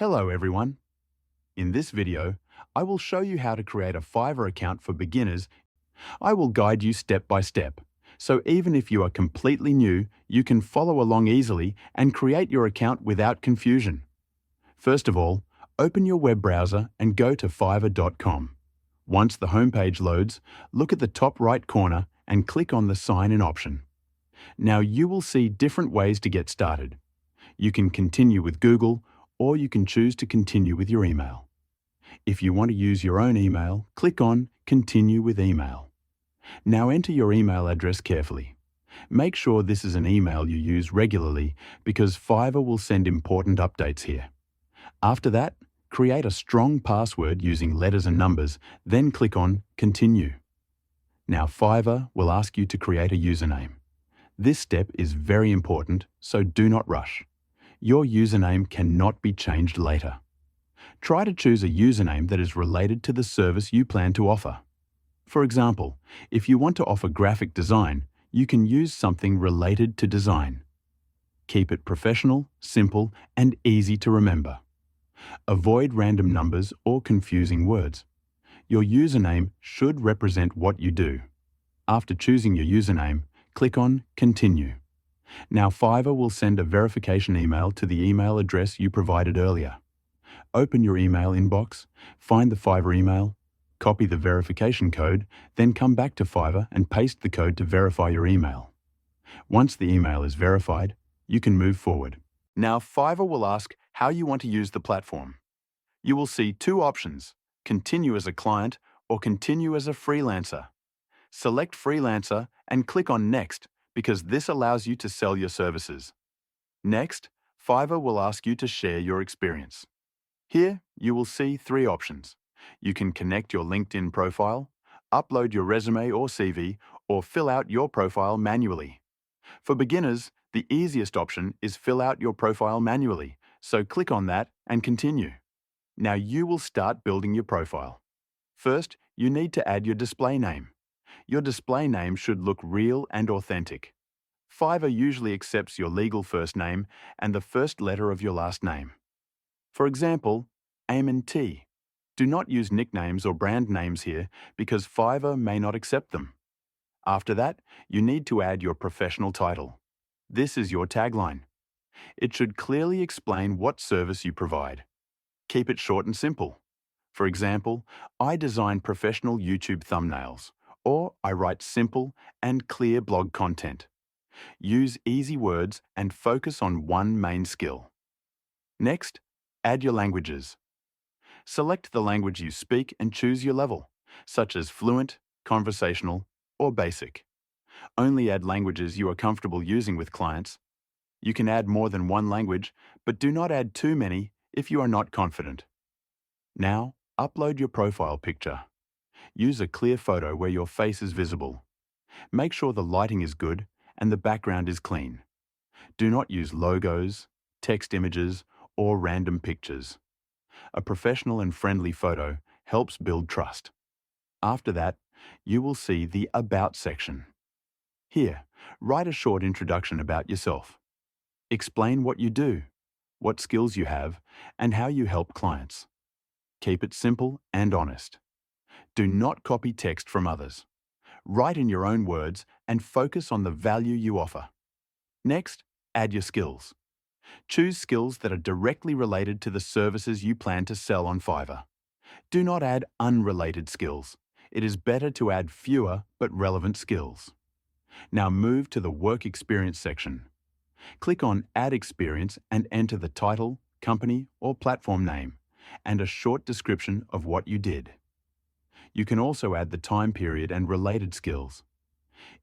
Hello everyone. In this video, I will show you how to create a Fiverr account for beginners. I will guide you step by step, so even if you are completely new, you can follow along easily and create your account without confusion. First of all, open your web browser and go to fiverr.com. Once the homepage loads, look at the top right corner and click on the Sign In option. Now you will see different ways to get started. You can continue with Google, or you can choose to continue with your email. If you want to use your own email, click on Continue with Email. Now enter your email address carefully. Make sure this is an email you use regularly because Fiverr will send important updates here. After that, create a strong password using letters and numbers, then click on Continue. Now Fiverr will ask you to create a username. This step is very important, so do not rush. Your username cannot be changed later. Try to choose a username that is related to the service you plan to offer. For example, if you want to offer graphic design, you can use something related to design. Keep it professional, simple, and easy to remember. Avoid random numbers or confusing words. Your username should represent what you do. After choosing your username, click on Continue. Now Fiverr will send a verification email to the email address you provided earlier. Open your email inbox, find the Fiverr email, copy the verification code, then come back to Fiverr and paste the code to verify your email. Once the email is verified, you can move forward. Now Fiverr will ask how you want to use the platform. You will see two options: continue as a client or continue as a freelancer. Select Freelancer and click on Next because this allows you to sell your services. Next, Fiverr will ask you to share your experience. Here, you will see three options. You can connect your LinkedIn profile, upload your resume or CV, or fill out your profile manually. For beginners, the easiest option is fill out your profile manually, so click on that and continue. Now you will start building your profile. First, you need to add your display name. Your display name should look real and authentic. Fiverr usually accepts your legal first name and the first letter of your last name. For example, Eamon T. Do not use nicknames or brand names here because Fiverr may not accept them. After that, you need to add your professional title. This is your tagline. It should clearly explain what service you provide. Keep it short and simple. For example, I design professional YouTube thumbnails, or I write simple and clear blog content. Use easy words and focus on one main skill. Next, add your languages. Select the language you speak and choose your level, such as fluent, conversational, or basic. Only add languages you are comfortable using with clients. You can add more than one language, but do not add too many if you are not confident. Now, upload your profile picture. Use a clear photo where your face is visible. Make sure the lighting is good and the background is clean. Do not use logos, text images, or random pictures. A professional and friendly photo helps build trust. After that, you will see the About section. Here, write a short introduction about yourself. Explain what you do, what skills you have, and how you help clients. Keep it simple and honest. Do not copy text from others. Write in your own words and focus on the value you offer. Next, add your skills. Choose skills that are directly related to the services you plan to sell on Fiverr. Do not add unrelated skills. It is better to add fewer but relevant skills. Now move to the Work Experience section. Click on Add Experience and enter the title, company, or platform name, and a short description of what you did. You can also add the time period and related skills.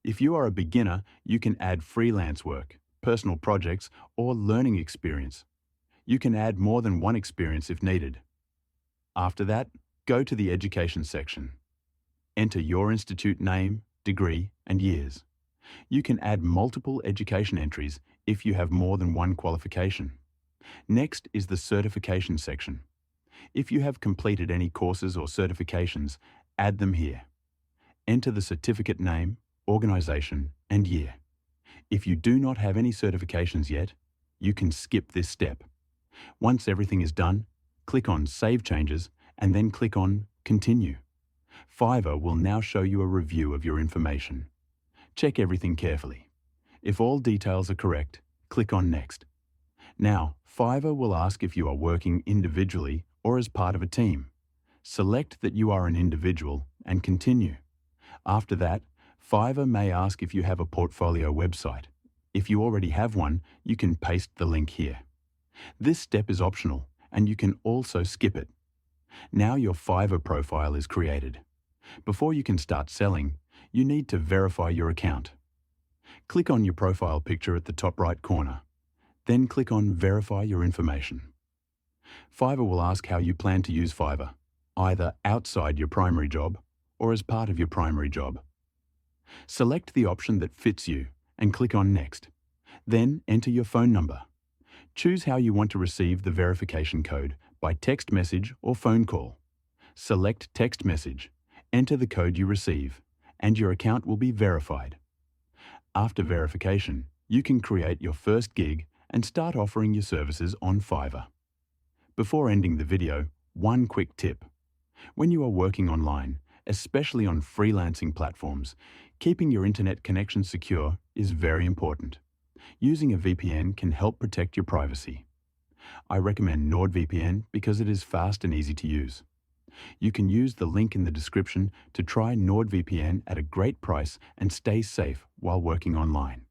If you are a beginner, you can add freelance work, personal projects, or learning experience. You can add more than one experience if needed. After that, go to the Education section. Enter your institute name, degree, and years. You can add multiple education entries if you have more than one qualification. Next is the Certification section. If you have completed any courses or certifications, add them here. Enter the certificate name, organization, and year. If you do not have any certifications yet, you can skip this step. Once everything is done, click on Save Changes and then click on Continue. Fiverr will now show you a review of your information. Check everything carefully. If all details are correct, click on Next. Now, Fiverr will ask if you are working individually or as part of a team. Select that you are an individual and continue. After that, Fiverr may ask if you have a portfolio website. If you already have one, you can paste the link here. This step is optional, and you can also skip it. Now your Fiverr profile is created. Before you can start selling, you need to verify your account. Click on your profile picture at the top right corner. Then click on Verify Your Information. Fiverr will ask how you plan to use Fiverr, either outside your primary job or as part of your primary job. Select the option that fits you and click on Next. Then enter your phone number. Choose how you want to receive the verification code, by text message or phone call. Select text message, enter the code you receive, and your account will be verified. After verification, you can create your first gig and start offering your services on Fiverr. Before ending the video, one quick tip. When you are working online, especially on freelancing platforms, keeping your internet connection secure is very important. Using a VPN can help protect your privacy. I recommend NordVPN because it is fast and easy to use. You can use the link in the description to try NordVPN at a great price and stay safe while working online.